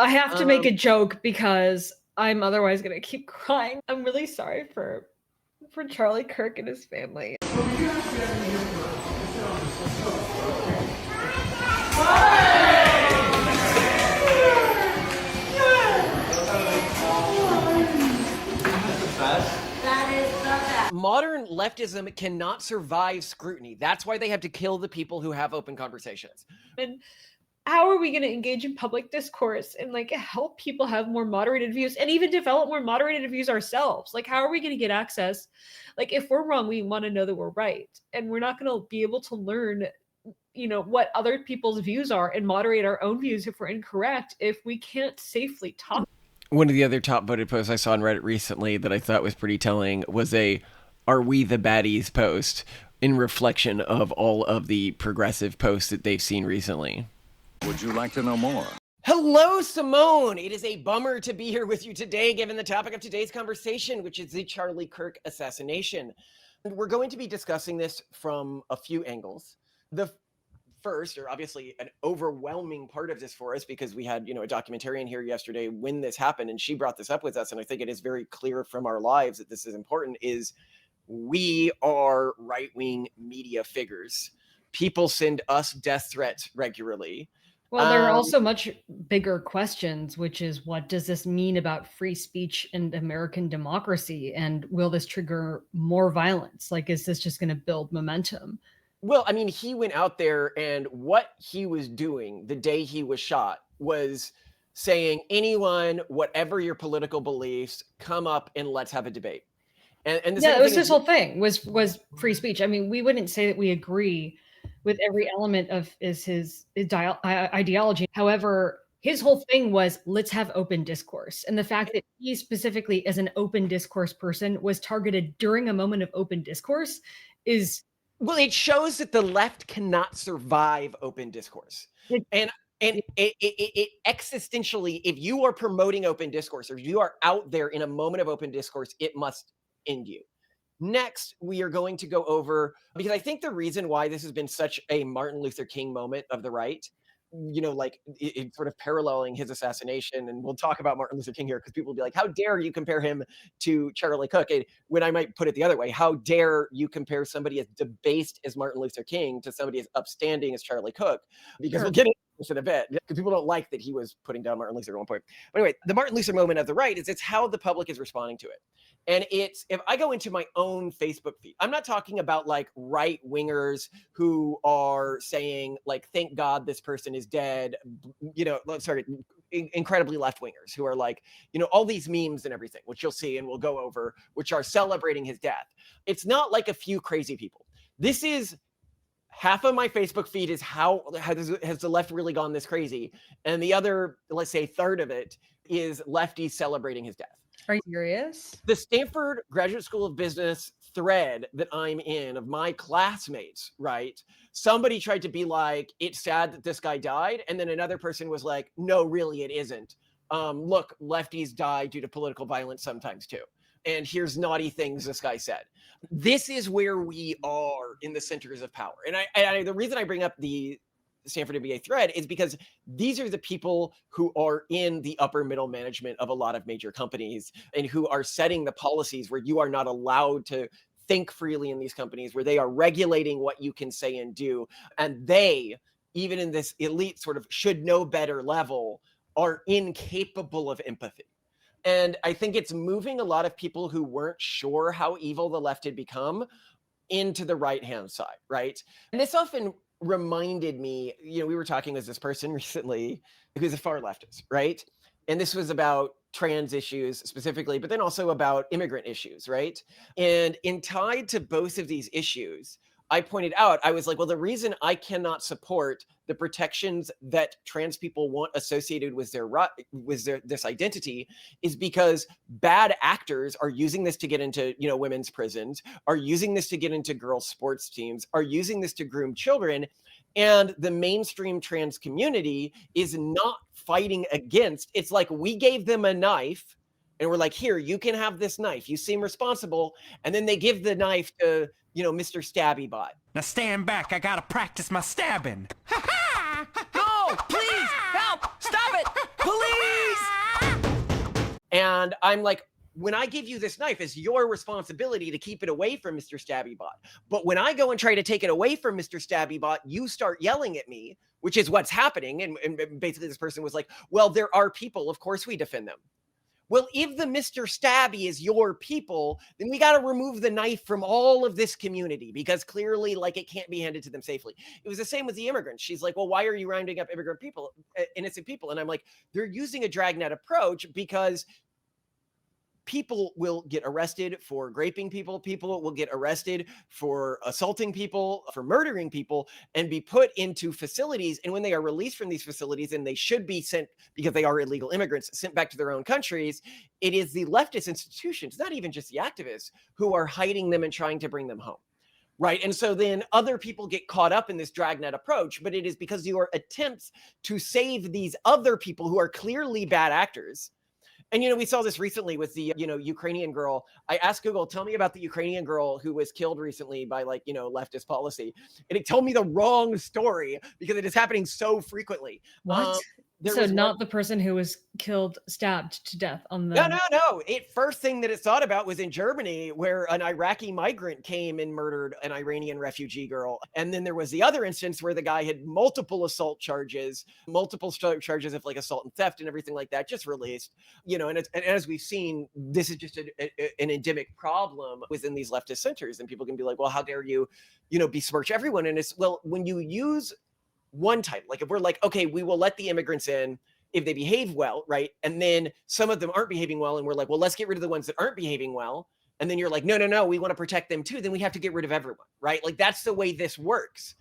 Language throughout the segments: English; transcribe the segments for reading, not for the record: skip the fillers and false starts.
I have to make a joke because I'm otherwise going to keep crying. I'm really sorry for Charlie Kirk and his family. Modern leftism cannot survive scrutiny. That's why they have to kill the people who have open conversations. And how are we going to engage in public discourse and like help people have more moderated views and even develop more moderated views ourselves? Like, how are we going to get access? Like, if we're wrong, we want to know that we're right. And we're not going to be able to learn, what other people's views are and moderate our own views if we're incorrect, if we can't safely talk. One of the other top voted posts I saw on Reddit recently that I thought was pretty telling was a "Are we the baddies?" post in reflection of all of the progressive posts that they've seen recently. Would you like to know more? Hello, Simone. It is a bummer to be here with you today, given the topic of today's conversation, which is the Charlie Kirk assassination. And we're going to be discussing this from a few angles. The first, or obviously an overwhelming part of this for us, because we had, a documentarian here yesterday when this happened, and she brought this up with us, and I think it is very clear from our lives that this is important, is we are right-wing media figures. People send us death threats regularly. Well, there are also much bigger questions, which is, what does this mean about free speech and American democracy? And will this trigger more violence? Like, is this just going to build momentum? Well, I mean, he went out there, and what he was doing the day he was shot was saying, anyone, whatever your political beliefs, come up and let's have a debate. And the that was his whole thing, was free speech. I mean, we wouldn't say that we agree with every element of his ideology. However, his whole thing was, let's have open discourse. And the fact that he specifically, as an open discourse person, was targeted during a moment of open discourse is... Well, it shows that the left cannot survive open discourse. And it existentially, if you are promoting open discourse, or you are out there in a moment of open discourse, it must end you. Next, we are going to go over, because I think the reason why this has been such a Martin Luther King moment of the right, like it sort of paralleling his assassination, and we'll talk about Martin Luther King here, because people will be like, how dare you compare him to Charlie Kirk? And when I might put it the other way, how dare you compare somebody as debased as Martin Luther King to somebody as upstanding as Charlie Kirk? Because we'll get into this in a bit, because people don't like that he was putting down Martin Luther at one point. But anyway, the Martin Luther moment of the right is it's how the public is responding to it. And it's, if I go into my own Facebook feed, I'm not talking about like right wingers who are saying like, thank God this person is dead, incredibly left wingers who are like, all these memes and everything, which you'll see and we'll go over, which are celebrating his death. It's not like a few crazy people. This is half of my Facebook feed is how has the left really gone this crazy? And the other, let's say, third of it is lefties celebrating his death. Are you serious? The Stanford Graduate School of Business thread that I'm in of my classmates, right? Somebody tried to be like, it's sad that this guy died. And then another person was like, no, really, it isn't. Look, lefties die due to political violence sometimes too. And here's naughty things this guy said. This is where we are in the centers of power. And the reason I bring up the Stanford MBA thread is because these are the people who are in the upper middle management of a lot of major companies and who are setting the policies where you are not allowed to think freely in these companies, where they are regulating what you can say and do. And they, even in this elite sort of should know better level, are incapable of empathy. And I think it's moving a lot of people who weren't sure how evil the left had become into the right-hand side, right? And this often reminded me, we were talking with this person recently who's a far leftist, right? And this was about trans issues specifically, but then also about immigrant issues, right? And tied to both of these issues, I pointed out, I was like, well, the reason I cannot support the protections that trans people want associated with this identity is because bad actors are using this to get into, women's prisons, are using this to get into girls' sports teams, are using this to groom children. And the mainstream trans community is not fighting against. It's like we gave them a knife and we're like, here, you can have this knife. You seem responsible. And then they give the knife to, Mr. Stabby Bot. Now stand back. I gotta practice my stabbing. No, please, help, stop it, please. And I'm like, when I give you this knife, it's your responsibility to keep it away from Mr. Stabbybot. But when I go and try to take it away from Mr. Stabbybot, you start yelling at me, which is what's happening. And basically this person was like, well, there are people, of course we defend them. Well, if the Mr. Stabby is your people, then we got to remove the knife from all of this community, because clearly, like, it can't be handed to them safely. It was the same with the immigrants. She's like, well, why are you rounding up immigrant people, innocent people? And I'm like, they're using a dragnet approach because people will get arrested for raping people. People will get arrested for assaulting people, for murdering people, and be put into facilities. And when they are released from these facilities, and they should be sent, because they are illegal immigrants, sent back to their own countries, it is the leftist institutions, not even just the activists, who are hiding them and trying to bring them home. Right. And so then other people get caught up in this dragnet approach, but it is because your attempts to save these other people who are clearly bad actors. And, we saw this recently with the, Ukrainian girl. I asked Google, tell me about the Ukrainian girl who was killed recently by leftist policy. And it told me the wrong story because it is happening so frequently. What? So not the person who was stabbed to death on the... No. First thing that it thought about was in Germany, where an Iraqi migrant came and murdered an Iranian refugee girl. And then there was the other instance where the guy had multiple assault charges, charges of assault and theft and everything like that, just released. And as we've seen, this is just an endemic problem within these leftist centers. And people can be like, well, how dare you, besmirch everyone? And it's, well, when you use one type, if we're like, okay, we will let the immigrants in if they behave well, right? And then some of them aren't behaving well, and we're like, well, let's get rid of the ones that aren't behaving well. And then you're like, no, we want to protect them too. Then we have to get rid of everyone, right? That's the way this works.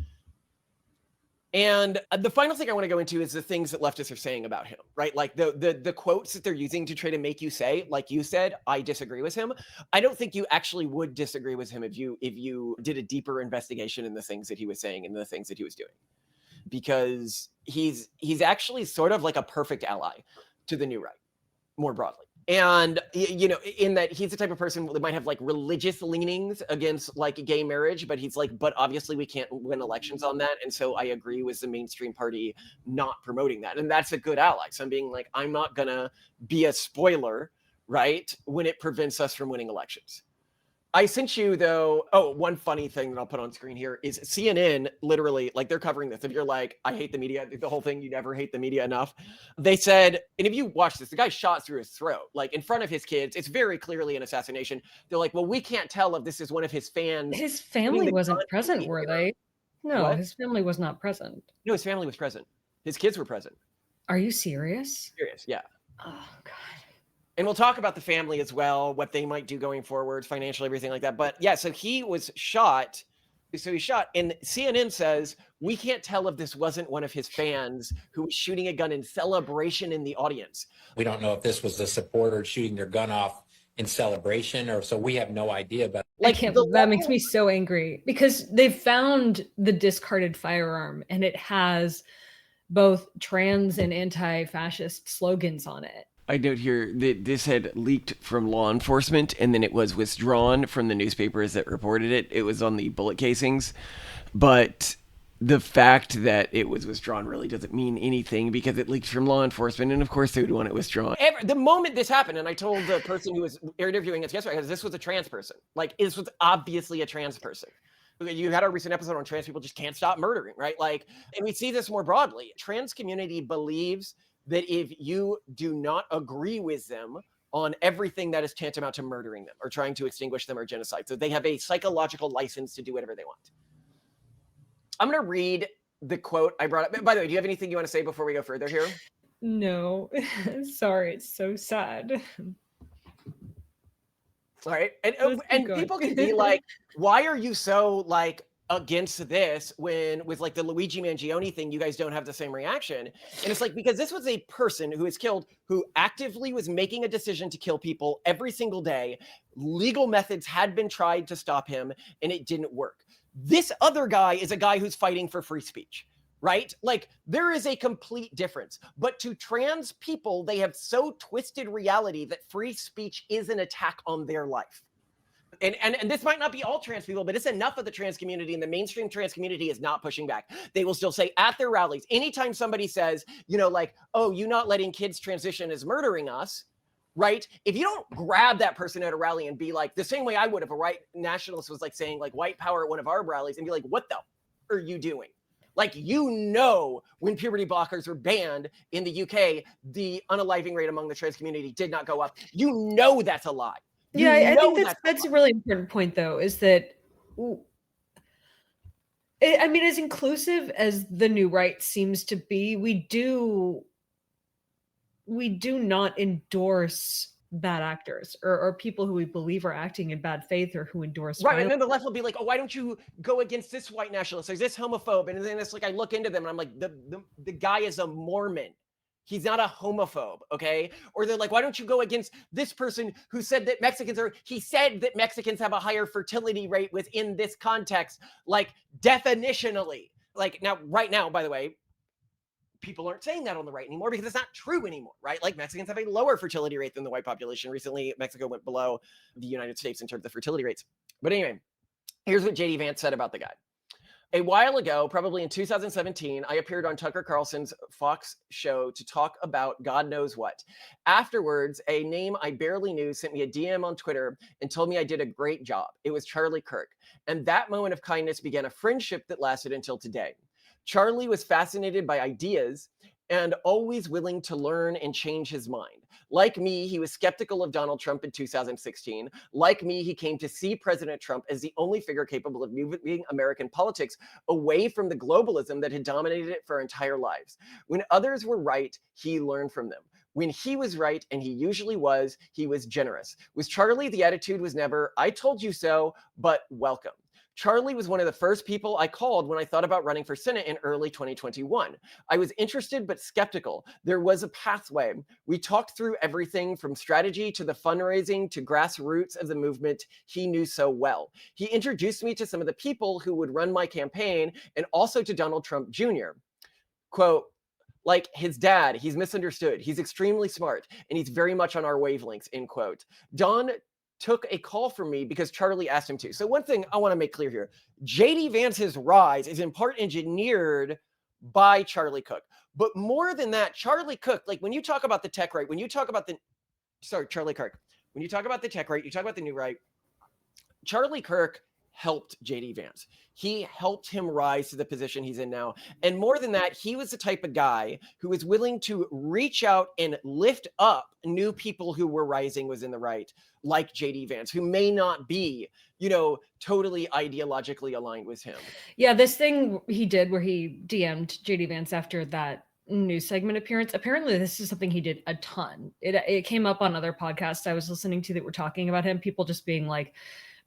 And the final thing I want to go into is the things that leftists are saying about him, right? The quotes that they're using to try to make you say, like you said, I disagree with him. I don't think you actually would disagree with him if you did a deeper investigation in the things that he was saying and the things that he was doing. Because he's actually sort of like a perfect ally to the new right, more broadly. And, in that he's the type of person that might have religious leanings against gay marriage, but he's but obviously we can't win elections on that. And so I agree with the mainstream party not promoting that. And that's a good ally. So I'm being I'm not going to be a spoiler, right, when it prevents us from winning elections. I sent you, though, one funny thing that I'll put on screen here is CNN, literally, they're covering this. If you're I hate the media, the whole thing, you never hate the media enough. They said, and if you watch this, the guy shot through his throat, in front of his kids. It's very clearly an assassination. They're like, well, we can't tell if this is one of his fans. His family wasn't present, were they? No, What? His family was not present. No, his family was present. His kids were present. Are you serious? Serious, yeah. Oh, God. And we'll talk about the family as well, what they might do going forward, financially, everything like that. But yeah, so he was shot. So he's shot. And CNN says, we can't tell if this wasn't one of his fans who was shooting a gun in celebration in the audience. We don't know if this was the supporter shooting their gun off in celebration, or so we have no idea. But that makes me so angry, because they've found the discarded firearm and it has both trans and anti-fascist slogans on it. I note here that this had leaked from law enforcement, and then it was withdrawn from the newspapers that reported it. It was on the bullet casings. But the fact that it was withdrawn really doesn't mean anything, because it leaked from law enforcement, and of course they would want it withdrawn. The moment this happened, and I told the person who was interviewing us yesterday, because this was a trans person. This was obviously a trans person. You had a recent episode on trans people just can't stop murdering, right? And we see this more broadly. Trans community believes that if you do not agree with them on everything, that is tantamount to murdering them or trying to extinguish them or genocide. So they have a psychological license to do whatever they want. I'm going to read the quote I brought up. By the way, do you have anything you want to say before we go further here? No. Sorry, it's so sad. All right. And people can be like, why are you so against this when with the Luigi Mangione thing, you guys don't have the same reaction? And it's because this was a person who was killed, who actively was making a decision to kill people every single day. Legal methods had been tried to stop him and it didn't work. This other guy is a guy who's fighting for free speech, right? There is a complete difference. But to trans people, they have so twisted reality that free speech is an attack on their life. And this might not be all trans people, but it's enough of the trans community, and the mainstream trans community is not pushing back. They will still say at their rallies, anytime somebody says, oh, you not letting kids transition is murdering us, right? If you don't grab that person at a rally and be like, the same way I would if a white nationalist was like saying like white power at one of our rallies and be like, what the are you doing? Like, you know, when puberty blockers were banned in the UK, the unaliving rate among the trans community did not go up. You know that's a lie. Yeah, I think that's a really important point, though, is that, I mean, as inclusive as the new right seems to be, we do not endorse bad actors or people who we believe are acting in bad faith or who endorse right. violence. And then the left will be like, oh, why don't you go against this white nationalist or this homophobe? And then it's like, I look into them and I'm like, the guy is a Mormon. He's not a homophobe, okay? Or they're like, why don't you go against this person who said that he said that Mexicans have a higher fertility rate within this context, like definitionally. Like now, right now, by the way, people aren't saying that on the right anymore because it's not true anymore, right? Like Mexicans have a lower fertility rate than the white population. Recently, Mexico went below the United States in terms of fertility rates. But anyway, here's what JD Vance said about the guy. A while ago, probably in 2017, I appeared on Tucker Carlson's Fox show to talk about God knows what. Afterwards, a name I barely knew sent me a DM on Twitter and told me I did a great job. It was Charlie Kirk. And that moment of kindness began a friendship that lasted until today. Charlie was fascinated by ideas and always willing to learn and change his mind. Like me, he was skeptical of Donald Trump in 2016. Like me, he came to see President Trump as the only figure capable of moving American politics away from the globalism that had dominated it for our entire lives. When others were right, he learned from them. When he was right, and he usually was, he was generous. With Charlie, the attitude was never, I told you so, but welcome. Charlie was one of the first people I called when I thought about running for Senate in early 2021. I was interested but skeptical. There was a pathway. We talked through everything from strategy to the fundraising to grassroots of the movement he knew so well. He introduced me to some of the people who would run my campaign and also to Donald Trump Jr. Quote, like his dad, he's misunderstood. He's extremely smart and he's very much on our wavelengths, end quote. Don took a call from me because Charlie asked him to. So one thing I want to make clear here, JD Vance's rise is in part engineered by Charlie Kirk. But more than that, Charlie Kirk, like when you talk about the tech right, Charlie Kirk, when you talk about the tech right, you talk about the new right, Charlie Kirk helped JD Vance. He helped him rise to the position he's in now. And more than that, he was the type of guy who was willing to reach out and lift up new people who were rising within the right, like JD Vance, who may not be, totally ideologically aligned with him. Yeah, this thing he did where he DM'd JD Vance after that news segment appearance, apparently this is something he did a ton. It came up on other podcasts I was listening to that were talking about him, people just being like,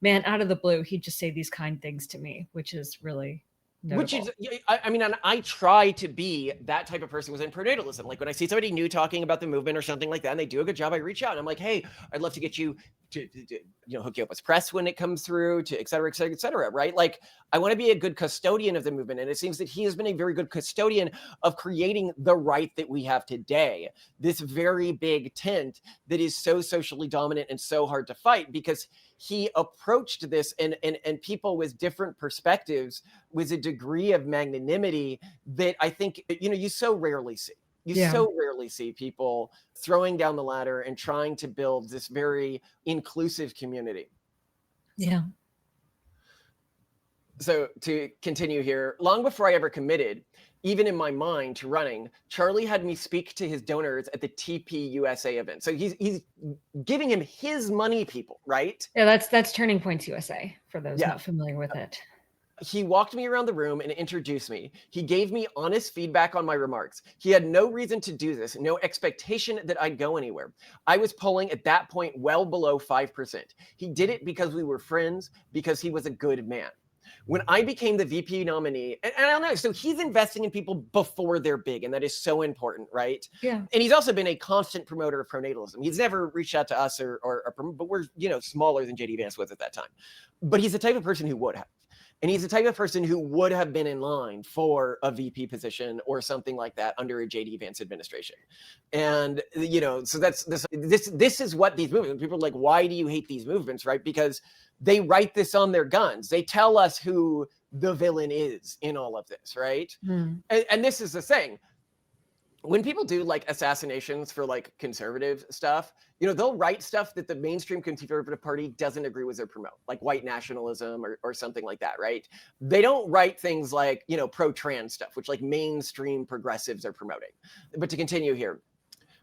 man, out of the blue, he'd just say these kind things to me, which is really notable. Which is, and I try to be that type of person within pronatalism. Like when I see somebody new talking about the movement or something like that, and they do a good job, I reach out and I'm like, hey, I'd love to get you to hook you up with press when it comes through, to et cetera, right? Like I want to be a good custodian of the movement. And it seems that he has been a very good custodian of creating the right that we have today. This very big tent that is so socially dominant and so hard to fight, because he approached this and people with different perspectives with a degree of magnanimity that I think, you so rarely see. So rarely see people throwing down the ladder and trying to build this very inclusive community. Yeah. So to continue here, long before I ever committed, even in my mind, to running, Charlie had me speak to his donors at the TPUSA event. So he's giving him his money, people, right? Yeah, that's Turning Points USA, for those not familiar with it. He walked me around the room and introduced me. He gave me honest feedback on my remarks. He had no reason to do this, no expectation that I'd go anywhere. I was polling at that point well below 5%. He did it because we were friends, because he was a good man. When I became the VP nominee, and I don't know, so he's investing in people before they're big, and that is so important, right? Yeah. And he's also been a constant promoter of pronatalism. He's never reached out to us but we're, smaller than JD Vance was at that time. But he's the type of person who would have. And he's the type of person who would have been in line for a VP position or something like that under a JD Vance administration. And, so this is what these movements, people are like, why do you hate these movements, right? Because they write this on their guns. They tell us who the villain is in all of this, right? And this is the thing. when people do like assassinations for like conservative stuff, they'll write stuff that the mainstream conservative party doesn't agree with or promote, like white nationalism or something like that, right? They don't write things like, pro-trans stuff, which like mainstream progressives are promoting. But to continue here,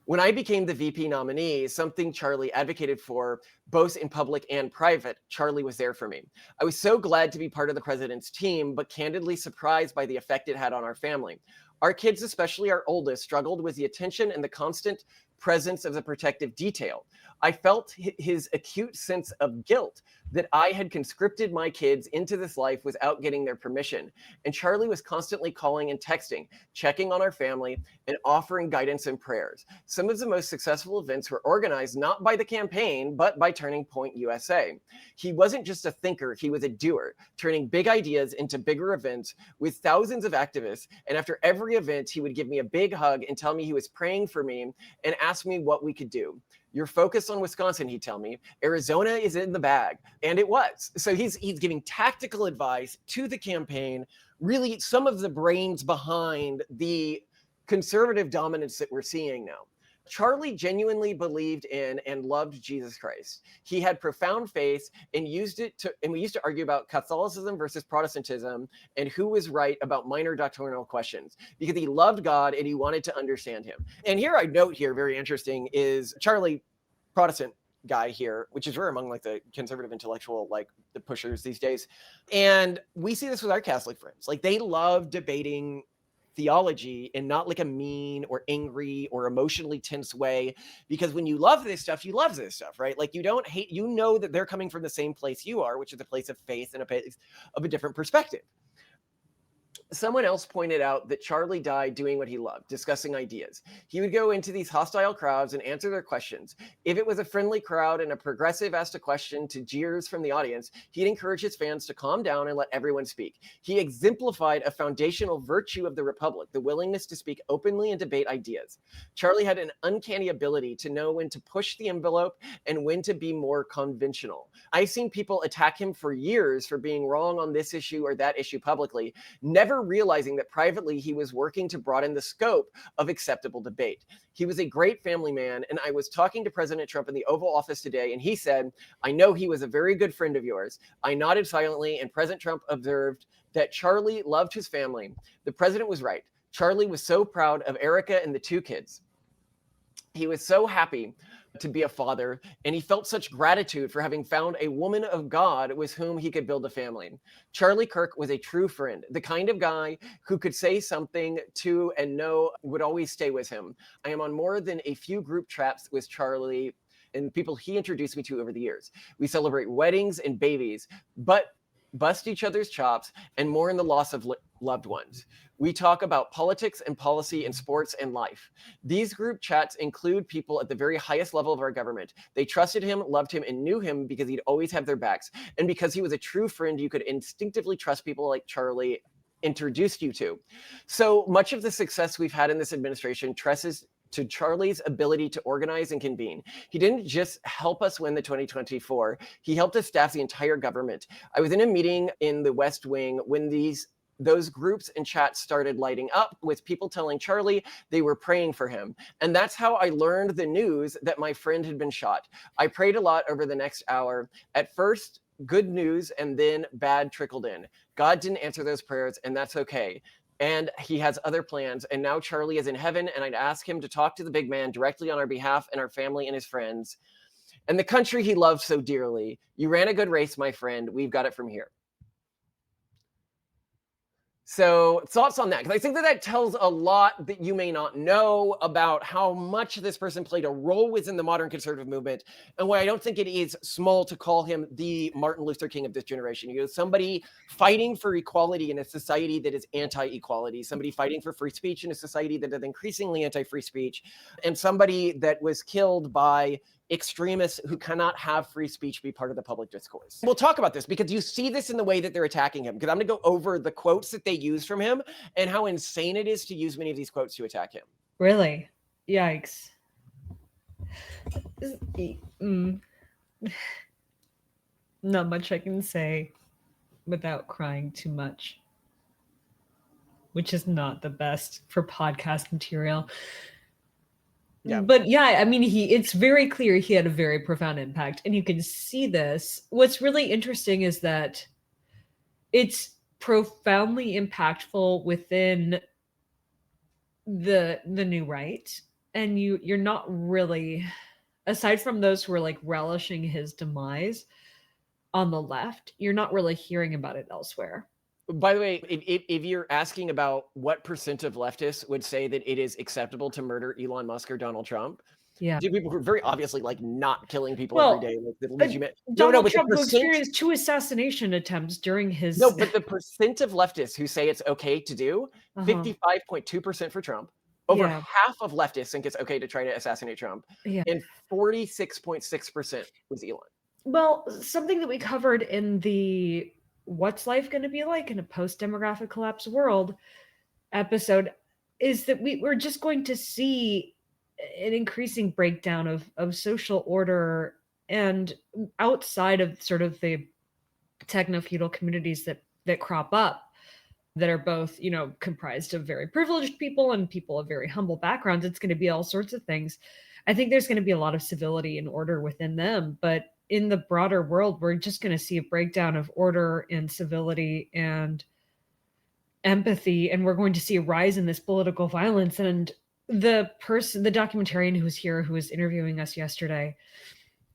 when I became the VP nominee, something Charlie advocated for, both in public and private, Charlie was there for me. I was so glad to be part of the president's team, but candidly surprised by the effect it had on our family. Our kids, especially our oldest, struggled with the attention and the constant presence of the protective detail. I felt his acute sense of guilt that I had conscripted my kids into this life without getting their permission. And Charlie was constantly calling and texting, checking on our family, and offering guidance and prayers. Some of the most successful events were organized not by the campaign, but by Turning Point USA. He wasn't just a thinker, he was a doer, turning big ideas into bigger events with thousands of activists. And after every event, he would give me a big hug and tell me he was praying for me and ask me what we could do. You're focused on Wisconsin, he'd tell me. Arizona is in the bag. And it was. So he's giving tactical advice to the campaign, really some of the brains behind the conservative dominance that we're seeing now. Charlie genuinely believed in and loved Jesus Christ. He had profound faith and we used to argue about Catholicism versus Protestantism and who was right about minor doctrinal questions because he loved God and he wanted to understand him. And here I note here, very interesting, is Charlie, Protestant guy here, which is rare among like the conservative intellectual, like the pushers these days. And we see this with our Catholic friends. Like they love debating theology in not like a mean or angry or emotionally tense way, because when you love this stuff, you love this stuff, right? Like you don't hate, that they're coming from the same place you are, which is a place of faith and a place of a different perspective. Someone else pointed out that Charlie died doing what he loved, discussing ideas. He would go into these hostile crowds and answer their questions. If it was a friendly crowd and a progressive asked a question to jeers from the audience, he'd encourage his fans to calm down and let everyone speak. He exemplified a foundational virtue of the Republic, the willingness to speak openly and debate ideas. Charlie had an uncanny ability to know when to push the envelope and when to be more conventional. I've seen people attack him for years for being wrong on this issue or that issue publicly, never realizing that privately he was working to broaden the scope of acceptable debate. He was a great family man, and I was talking to President Trump in the Oval Office today, and he said, "I know he was a very good friend of yours." I nodded silently, and President Trump observed that Charlie loved his family. The president was right. Charlie was so proud of Erica and the two kids. He was so happy to be a father, and he felt such gratitude for having found a woman of God with whom he could build a family. Charlie Kirk was a true friend, the kind of guy who could say something to and know would always stay with him. I am on more than a few group chats with Charlie and people he introduced me to over the years. We celebrate weddings and babies, but bust each other's chops, and mourn the loss of loved ones. We talk about politics and policy and sports and life. These group chats include people at the very highest level of our government. They trusted him, loved him, and knew him because he'd always have their backs. And because he was a true friend, you could instinctively trust people like Charlie introduced you to. So much of the success we've had in this administration traces to Charlie's ability to organize and convene. He didn't just help us win the 2024, he helped us staff the entire government. I was in a meeting in the West Wing when those groups and chats started lighting up with people telling Charlie they were praying for him. And that's how I learned the news that my friend had been shot. I prayed a lot over the next hour. At first, good news, and then bad trickled in. God didn't answer those prayers, and that's okay. And he has other plans. And now Charlie is in heaven, and I'd ask him to talk to the big man directly on our behalf and our family and his friends and the country he loves so dearly. You ran a good race, my friend. We've got it from here. So thoughts on that? Because I think that tells a lot that you may not know about how much this person played a role within the modern conservative movement, and why I don't think it is small to call him the Martin Luther King of this generation. You know, somebody fighting for equality in a society that is anti-equality, somebody fighting for free speech in a society that is increasingly anti-free speech, and somebody that was killed by extremists who cannot have free speech be part of the public discourse. We'll talk about this because you see this in the way that they're attacking him, because I'm going to go over the quotes that they use from him and how insane it is to use many of these quotes to attack him. Really? Yikes. Not much I can say without crying too much. which is not the best for podcast material. Yeah. But yeah, I mean, it's very clear he had a very profound impact, and you can see this. What's really interesting is that it's profoundly impactful within the new right, and you're not really, aside from those who are like relishing his demise on the left, you're not really hearing about it elsewhere. By the way, if you're asking about what percent of leftists would say that it is acceptable to murder Elon Musk or Donald Trump, Yeah. people who are very obviously like not killing people Well, every day, like the legitimate. Donald but Trump the who percent, experienced 2 assassination attempts during his no, but the percent of leftists who say it's okay to do, Uh-huh. 55.2% for Trump. Over Yeah. half of leftists think it's okay to try to assassinate Trump, Yeah. and 46.6% was Elon. Well, something that we covered in the What's Life Going to Be Like in a Post-Demographic Collapse World episode is that we're just going to see an increasing breakdown of social order, and outside of sort of the techno-feudal communities that crop up, that are both, comprised of very privileged people and people of very humble backgrounds. It's going to be all sorts of things. I think there's going to be a lot of civility and order within them, but in the broader world, we're just going to see a breakdown of order and civility and empathy, and we're going to see a rise in this political violence. And the documentarian who was here, who was interviewing us yesterday,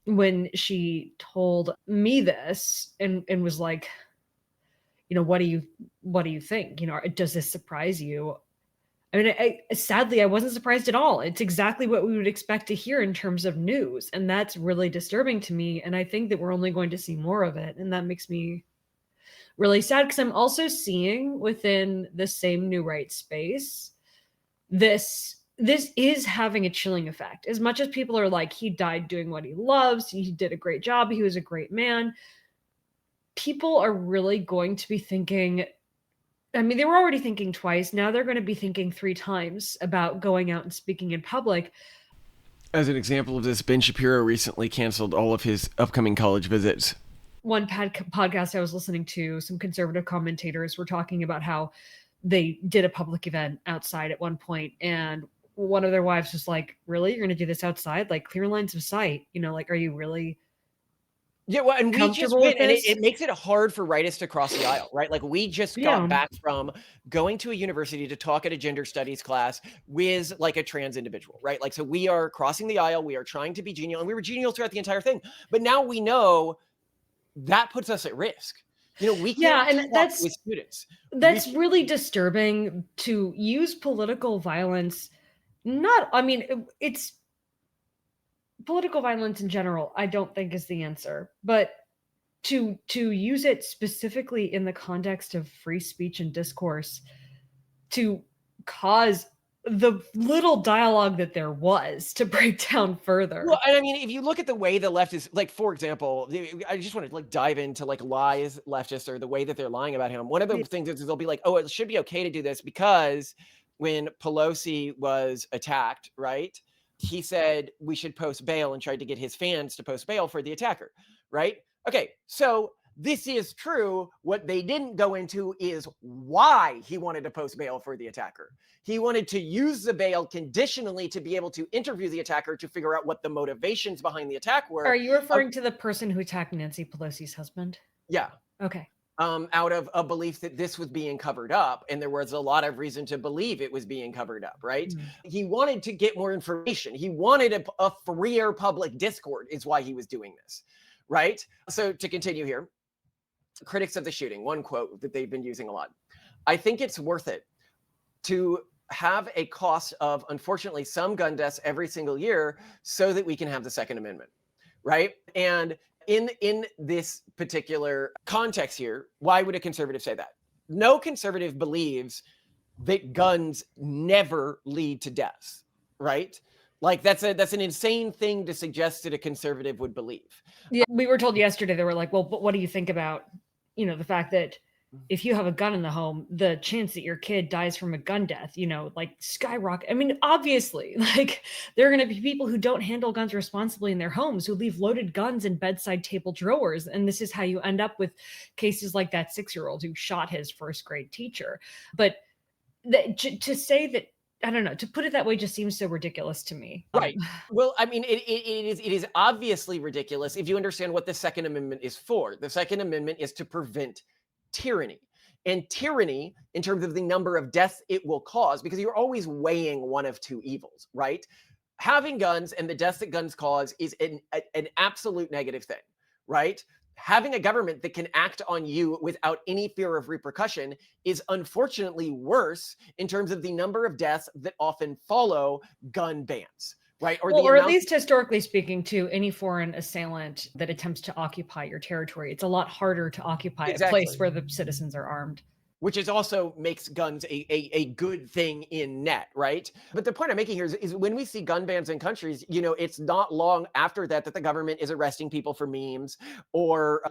when she told me this and was like, what do you think? Does this surprise you? I mean, sadly, I wasn't surprised at all. It's exactly what we would expect to hear in terms of news. And that's really disturbing to me. And I think that we're only going to see more of it. And that makes me really sad, because I'm also seeing within the same new right space, this is having a chilling effect. As much as people are like, he died doing what he loves, he did a great job, he was a great man, people are really going to be thinking, I mean, they were already thinking twice. Now they're going to be thinking 3 times about going out and speaking in public. As an example of this, Ben Shapiro recently canceled all of his upcoming college visits. One podcast I was listening to, some conservative commentators were talking about how they did a public event outside at one point, and one of their wives was like, really? You're going to do this outside? Like, clear lines of sight? Like, are you really... Yeah, well, and we just went, and it makes it hard for rightists to cross the aisle, right? Like, we just got back from going to a university to talk at a gender studies class with like a trans individual, right? Like, so we are crossing the aisle, we are trying to be genial, and we were genial throughout the entire thing. But now we know that puts us at risk. We can't and that's with students. That's really disturbing, to use political violence. It's political violence in general, I don't think is the answer, but to use it specifically in the context of free speech and discourse to cause the little dialogue that there was to break down further. Well, and I mean, if you look at the way the left is, like, for example, I just want to like dive into like lies leftists, or the way that they're lying about him. One of the things is they'll be like, oh, it should be okay to do this because when Pelosi was attacked, right, he said we should post bail and tried to get his fans to post bail for the attacker, right? Okay, so this is true. What they didn't go into is why he wanted to post bail for the attacker. He wanted to use the bail conditionally to be able to interview the attacker to figure out what the motivations behind the attack were. Are you referring to the person who attacked Nancy Pelosi's husband? Yeah. Okay. Out of a belief that this was being covered up, and there was a lot of reason to believe it was being covered up, right? He wanted to get more information. He wanted a freer public discourse is why he was doing this, right? So to continue here, critics of the shooting, one quote that they've been using a lot. I think it's worth it to have a cost of, unfortunately, some gun deaths every single year so that we can have the Second Amendment, right? And in this particular context here, why would a conservative say that? No conservative believes that guns never lead to deaths, right? Like that's an insane thing to suggest that a conservative would believe. Yeah, we were told yesterday, they were like, well, but what do you think about, the fact that if you have a gun in the home, the chance that your kid dies from a gun death, like skyrocket. I mean, obviously, like there are going to be people who don't handle guns responsibly in their homes, who leave loaded guns in bedside table drawers. And this is how you end up with cases like that 6-year-old who shot his first grade teacher. But to say that, I don't know, to put it that way just seems so ridiculous to me. Right. Well, I mean, it is obviously ridiculous if you understand what the Second Amendment is for. The Second Amendment is to prevent tyranny. And tyranny, in terms of the number of deaths it will cause, because you're always weighing one of two evils, right? Having guns and the deaths that guns cause is an absolute negative thing, right? Having a government that can act on you without any fear of repercussion is unfortunately worse in terms of the number of deaths that often follow gun bans, right? Or at least historically speaking, to any foreign assailant that attempts to occupy your territory, it's a lot harder to occupy a place where the citizens are armed. Which is also makes guns a good thing in net, right? But the point I'm making here is when we see gun bans in countries, it's not long after that the government is arresting people for memes, or,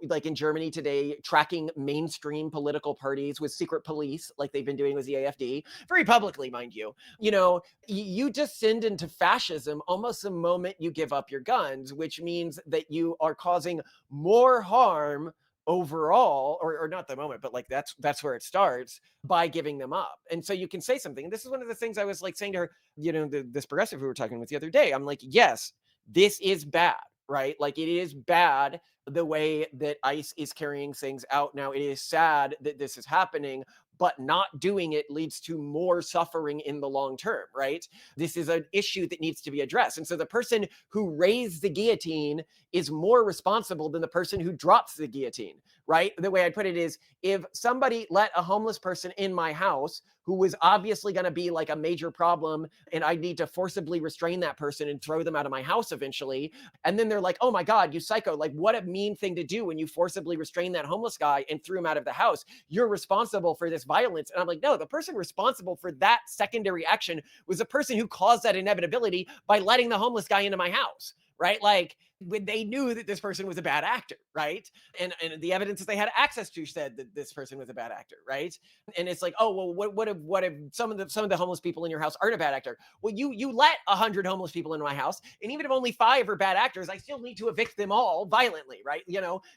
like in Germany today, tracking mainstream political parties with secret police, like they've been doing with the AfD, very publicly, mind you. You descend into fascism almost the moment you give up your guns, which means that you are causing more harm overall, or not the moment, but like that's where it starts, by giving them up. And so you can say something, and this is one of the things I was like saying to her, this progressive who we were talking with the other day. I'm like, yes, this is bad, right? Like, it is bad the way that ICE is carrying things out now. It is sad that this is happening, but not doing it leads to more suffering in the long term, right? This is an issue that needs to be addressed. And so the person who raised the guillotine is more responsible than the person who drops the guillotine, right? The way I put it is, if somebody let a homeless person in my house who was obviously going to be like a major problem, and I need to forcibly restrain that person and throw them out of my house eventually, and then they're like, oh my God, you psycho, like what a mean thing to do when you forcibly restrain that homeless guy and threw him out of the house. You're responsible for this violence. And I'm like, no, the person responsible for that secondary action was the person who caused that inevitability by letting the homeless guy into my house, right? Like, when they knew that this person was a bad actor, right? And the evidence that they had access to said that this person was a bad actor, right? And it's like, oh, well, what if some of the homeless people in your house aren't a bad actor? Well, you let 100 homeless people into my house, and even if only 5 are bad actors, I still need to evict them all violently, right?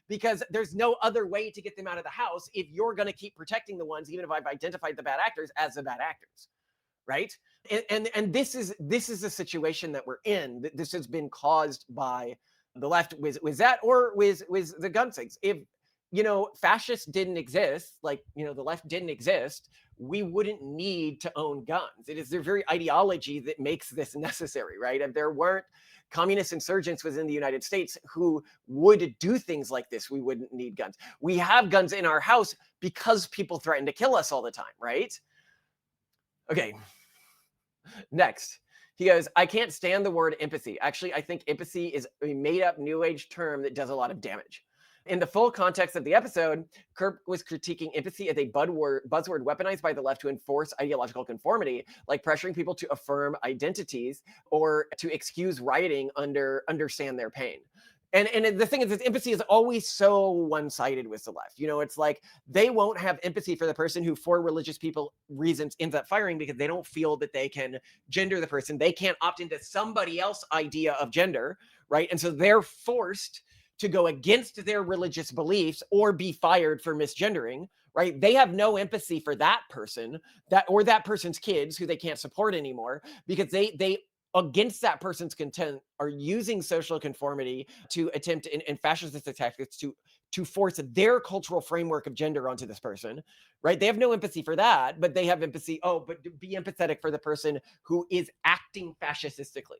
Because there's no other way to get them out of the house if you're going to keep protecting the ones, even if I've identified the bad actors as the bad actors, right? And this is the situation that we're in. This has been caused by the left with that, or with the gun things. If fascists didn't exist, like the left didn't exist, we wouldn't need to own guns. It is their very ideology that makes this necessary, right? If there weren't communist insurgents within the United States who would do things like this, we wouldn't need guns. We have guns in our house because people threaten to kill us all the time, right? Okay. Next, he goes, I can't stand the word empathy. Actually, I think empathy is a made-up New Age term that does a lot of damage. In the full context of the episode, Kirk was critiquing empathy as a buzzword weaponized by the left to enforce ideological conformity, like pressuring people to affirm identities or to excuse rioting understand their pain. And the thing is, empathy is always so one-sided with the left. It's like they won't have empathy for the person who, for religious reasons, ends up firing because they don't feel that they can gender the person. They can't opt into somebody else's idea of gender, right? And so they're forced to go against their religious beliefs or be fired for misgendering, right? They have no empathy for that person, or that person's kids who they can't support anymore, because they against that person's content are using social conformity to attempt in fascist tactics to force their cultural framework of gender onto this person, right? They have no empathy for that, but they have empathy. Oh, but be empathetic for the person who is acting fascistically,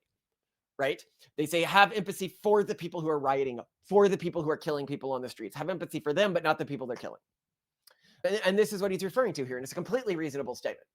right? They say have empathy for the people who are rioting, for the people who are killing people on the streets. Have empathy for them, but not the people they're killing. And this is what he's referring to here, and it's a completely reasonable statement.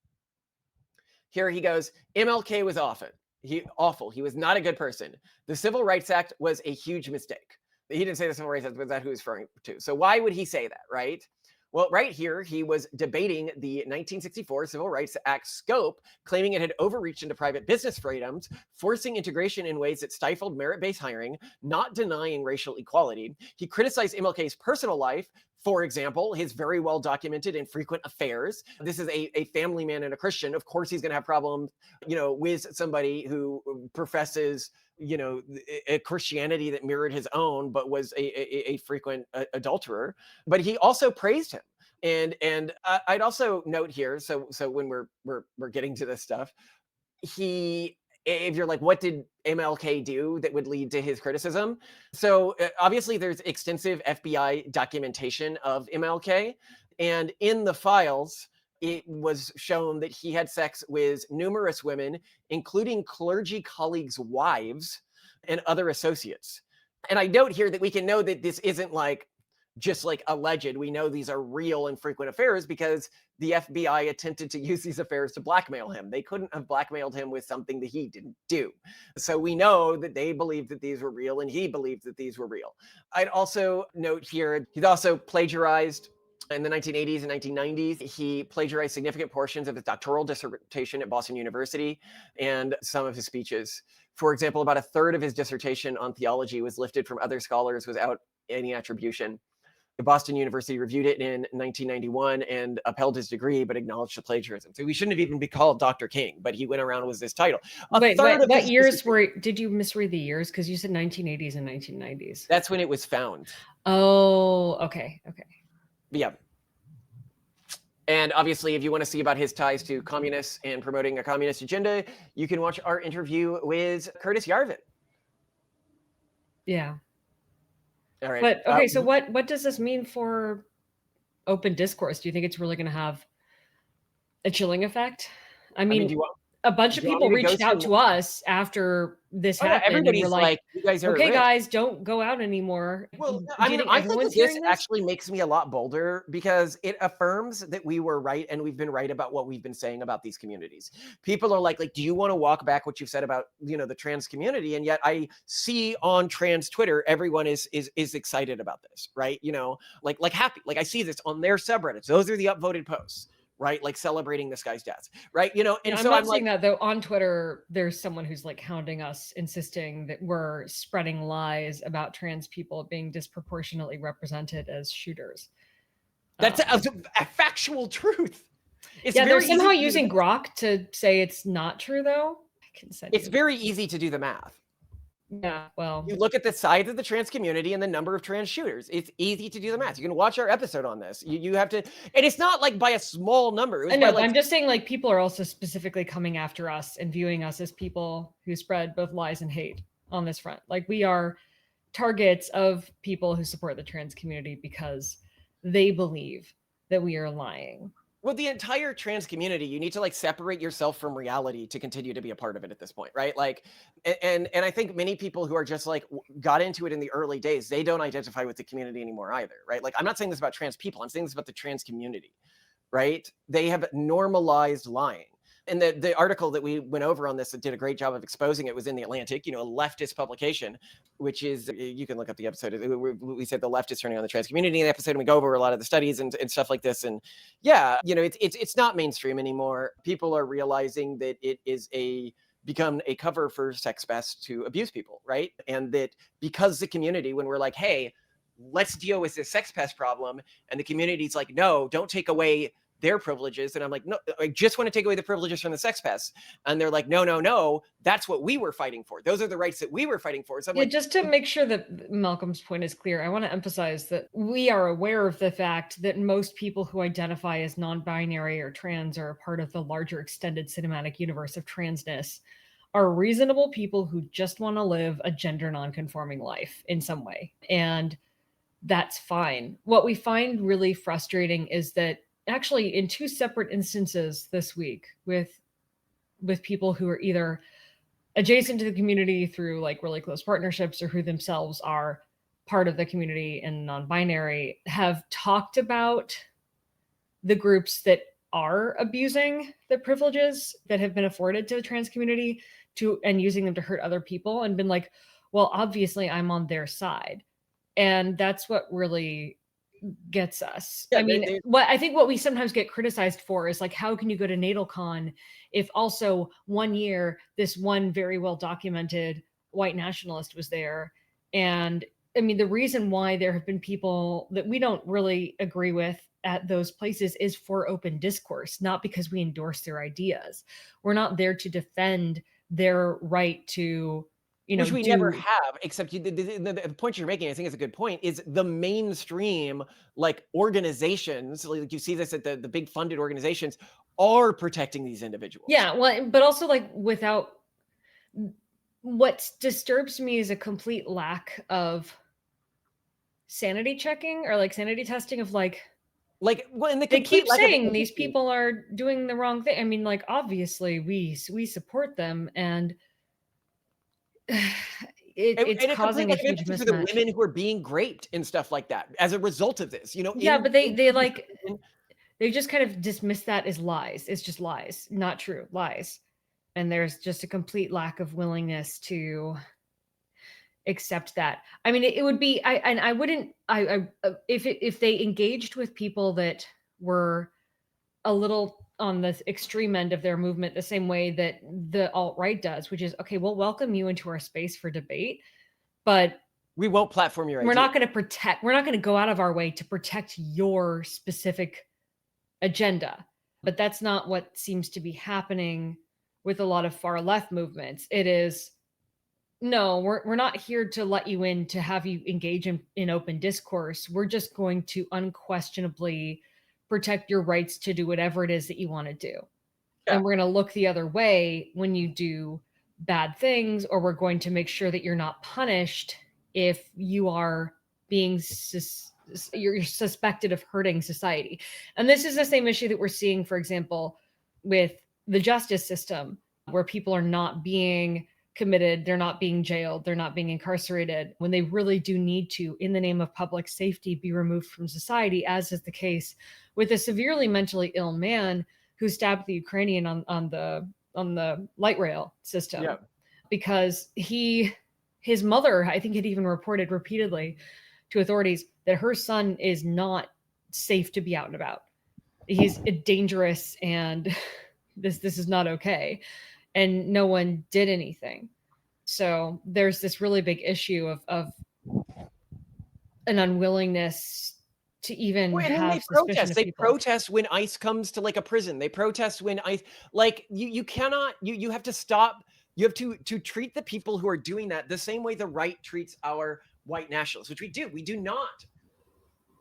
Here he goes, MLK was awful. He was not a good person. The Civil Rights Act was a huge mistake. He didn't say the Civil Rights Act, but that's who he's referring to. So why would he say that, right? Well, right here, he was debating the 1964 Civil Rights Act scope, claiming it had overreached into private business freedoms, forcing integration in ways that stifled merit-based hiring, not denying racial equality. He criticized MLK's personal life, for example, his very well documented and frequent affairs. This is a family man and a Christian. Of course, he's going to have problems, with somebody who professes, a Christianity that mirrored his own, but was a frequent adulterer. But he also praised him. I'd also note here, so when we're getting to this stuff, if you're like, what did MLK do that would lead to his criticism? So obviously there's extensive FBI documentation of MLK, and in the files, it was shown that he had sex with numerous women, including clergy colleagues' wives and other associates. And I note here that we can know that this isn't like just like alleged. We know these are real and frequent affairs because the FBI attempted to use these affairs to blackmail him. They couldn't have blackmailed him with something that he didn't do. So we know that they believed that these were real and he believed that these were real. I'd also note here, he's also plagiarized in the 1980s and 1990s. He plagiarized significant portions of his doctoral dissertation at Boston University and some of his speeches. For example, about a third of his dissertation on theology was lifted from other scholars without any attribution. Boston University reviewed it in 1991 and upheld his degree, but acknowledged the plagiarism. So we shouldn't have even been called Dr. King, but he went around with this title. Wait, what years did you misread the years? Because you said 1980s and 1990s. That's when it was found. Oh, okay. Yeah. And obviously, if you want to see about his ties to communists and promoting a communist agenda, you can watch our interview with Curtis Yarvin. Yeah. All right. But okay, so what does this mean for open discourse? Do you think it's really going to have a chilling effect? I mean a bunch of people reached out to us after this happened. Everybody's and we're like, you guys are okay, guys, don't go out anymore. Well, I think that this actually makes me a lot bolder because it affirms that we were right and we've been right about what we've been saying about these communities. People are like, do you want to walk back what you've said about, the trans community? And yet I see on trans Twitter, everyone is excited about this, right? Like happy. Like I see this on their subreddits. Those are the upvoted posts. Right, like celebrating this guy's death, right? And I'm not saying that though. On Twitter, there's someone who's like hounding us, insisting that we're spreading lies about trans people being disproportionately represented as shooters. That's a factual truth. They're somehow using Grok to say it's not true, though. It's very easy to do the math. Yeah, well, you look at the size of the trans community and the number of trans shooters. It's easy to do the math. You can watch our episode on this. You have to, and it's not like by a small number. I know, I'm just saying, like, people are also specifically coming after us and viewing us as people who spread both lies and hate on this front. Like, we are targets of people who support the trans community because they believe that we are lying. Well, the entire trans community, you need to like separate yourself from reality to continue to be a part of it at this point, right? Like, and I think many people who are just like got into it in the early days, they don't identify with the community anymore either, right? Like, I'm not saying this about trans people, I'm saying this about the trans community, right? They have normalized lying. And the article that we went over on this that did a great job of exposing it was in The Atlantic, a leftist publication, which is, you can look up the episode. We said the left is turning on the trans community in the episode, and we go over a lot of the studies and stuff like this. And yeah, it's not mainstream anymore. People are realizing that it is become a cover for sex pests to abuse people, right? And that because the community, when we're like, hey, let's deal with this sex pest problem, and the community's like, no, don't take away their privileges. And I'm like, no, I just want to take away the privileges from the sex pests. And they're like, no, that's what we were fighting for. Those are the rights that we were fighting for. So I'm like, just to make sure that Malcolm's point is clear, I want to emphasize that we are aware of the fact that most people who identify as non-binary or trans are a part of the larger extended cinematic universe of transness are reasonable people who just want to live a gender non-conforming life in some way. And that's fine. What we find really frustrating is that actually in two separate instances this week with people who are either adjacent to the community through like really close partnerships or who themselves are part of the community and non-binary have talked about the groups that are abusing the privileges that have been afforded to the trans community and using them to hurt other people and been like, well, obviously I'm on their side. And that's what really gets us. I mean, what we sometimes get criticized for is like, how can you go to NatalCon if also one year this one very well documented white nationalist was there? And I mean, the reason why there have been people that we don't really agree with at those places is for open discourse, not because we endorse their ideas. We're not there to defend their right to which we never have, except the point you're making, I think is a good point, is the mainstream like organizations, like you see this at the big funded organizations, are protecting these individuals. Yeah, well, but also like without, what disturbs me is a complete lack of sanity checking or like sanity testing of like well, and they keep saying these people are doing the wrong thing. I mean, like obviously we support them, and it's causing a huge mismatch for the women who are being raped and stuff like that as a result of this. You know, yeah, but they like they just kind of dismiss that as lies. It's just lies, not true lies, and there's just a complete lack of willingness to accept that. I mean, it would be I wouldn't if they engaged with people that were a little on the extreme end of their movement, the same way that the alt-right does, which is, okay, we'll welcome you into our space for debate, but we won't platform your idea. We're not going to go out of our way to protect your specific agenda. But that's not what seems to be happening with a lot of far left movements. It is, no, we're not here to let you in to have you engage in open discourse. We're just going to unquestionably protect your rights to do whatever it is that you want to do. Yeah. And we're going to look the other way when you do bad things, or we're going to make sure that you're not punished if you are being you're suspected of hurting society. And this is the same issue that we're seeing, for example, with the justice system, where people are not being committed, they're not being jailed, they're not being incarcerated when they really do need to, in the name of public safety, be removed from society, as is the case with a severely mentally ill man who stabbed the Ukrainian on the light rail system. Yeah. Because his mother, I think, had even reported repeatedly to authorities that her son is not safe to be out and about. He's dangerous, and this is not okay. And no one did anything. So there's this really big issue of an unwillingness to even have suspicion of people. They protest when ICE comes to like a prison. They protest when ICE, like you cannot, you have to stop. You have to treat the people who are doing that the same way the right treats our white nationalists, which we do. We do not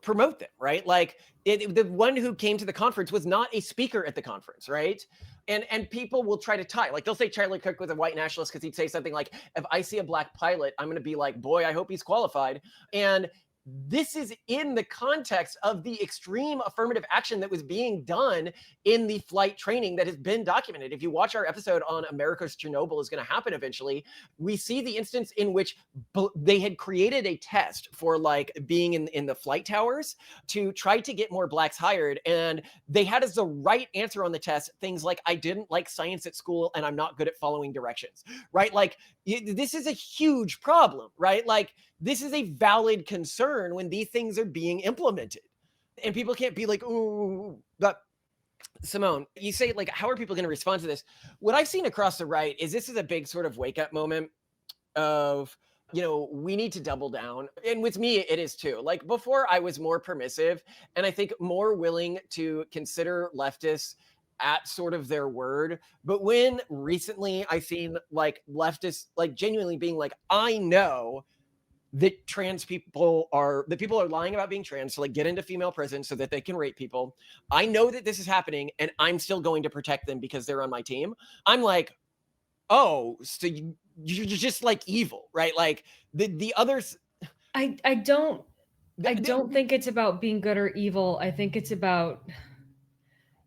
promote them, right? Like the one who came to the conference was not a speaker at the conference, right? And people will try to tie, like they'll say Charlie Kirk was a white nationalist because he'd say something like, if I see a black pilot, I'm going to be like, boy, I hope he's qualified. And this is in the context of the extreme affirmative action that was being done in the flight training that has been documented. If you watch our episode on America's Chernobyl is going to happen eventually, we see the instance in which they had created a test for like being in the flight towers to try to get more blacks hired. And they had as the right answer on the test things like, I didn't like science at school and I'm not good at following directions, right? Like this is a huge problem, right? Like this is a valid concern when these things are being implemented. And people can't be like, ooh, but Simone, you say like, how are people going to respond to this? What I've seen across the right is this is a big sort of wake up moment of, you know, we need to double down. And with me, it is too. Like before I was more permissive and I think more willing to consider leftists at sort of their word. But when recently I've seen like leftists, like genuinely being like, I know that people are lying about being trans to like get into female prison so that they can rape people. I know that this is happening and I'm still going to protect them because they're on my team. I'm like, oh, so you're just like evil, right? Like the others. I don't think it's about being good or evil. I think it's about